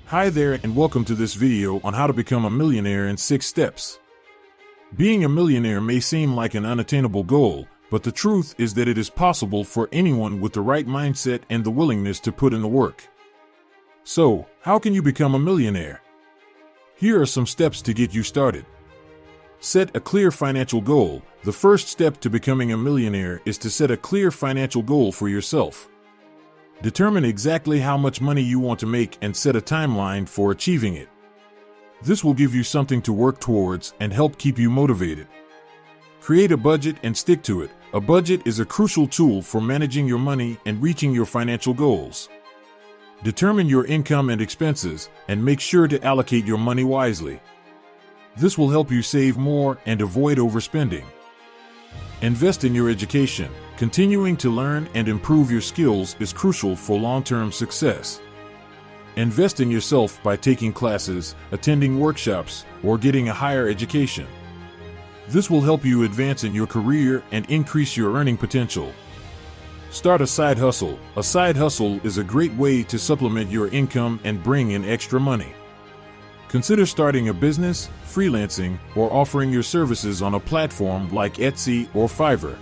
Hi there and welcome to this video on how to become a millionaire in 6 steps. Being a millionaire may seem like an unattainable goal, but the truth is that it is possible for anyone with the right mindset and the willingness to put in the work. So, how can you become a millionaire? Here are some steps to get you started. Set a clear financial goal. The first step to becoming a millionaire is to set a clear financial goal for yourself. Determine exactly how much money you want to make and set a timeline for achieving it. This will give you something to work towards and help keep you motivated. Create a budget and stick to it. A budget is a crucial tool for managing your money and reaching your financial goals. Determine your income and expenses and make sure to allocate your money wisely. This will help you save more and avoid overspending. Invest in your education. Continuing to learn and improve your skills is crucial for long-term success. Invest in yourself by taking classes, attending workshops, or getting a higher education. This will help you advance in your career and increase your earning potential. Start a side hustle. A side hustle is a great way to supplement your income and bring in extra money. Consider starting a business, freelancing, or offering your services on a platform like Etsy or Fiverr.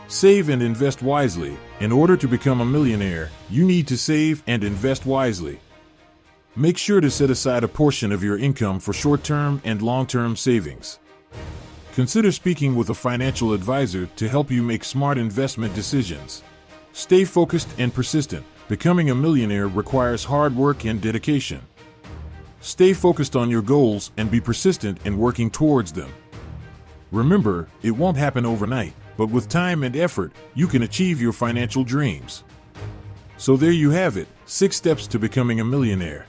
Save and invest wisely. In order to become a millionaire, you need to save and invest wisely. Make sure to set aside a portion of your income for short-term and long-term savings. Consider speaking with a financial advisor to help you make smart investment decisions. Stay focused and persistent. Becoming a millionaire requires hard work and dedication. Stay focused on your goals and be persistent in working towards them. Remember, it won't happen overnight, but with time and effort, you can achieve your financial dreams. So there you have it, 6 steps to becoming a millionaire.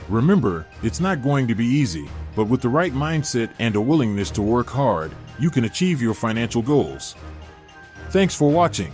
Remember, it's not going to be easy, but with the right mindset and a willingness to work hard, you can achieve your financial goals. Thanks for watching.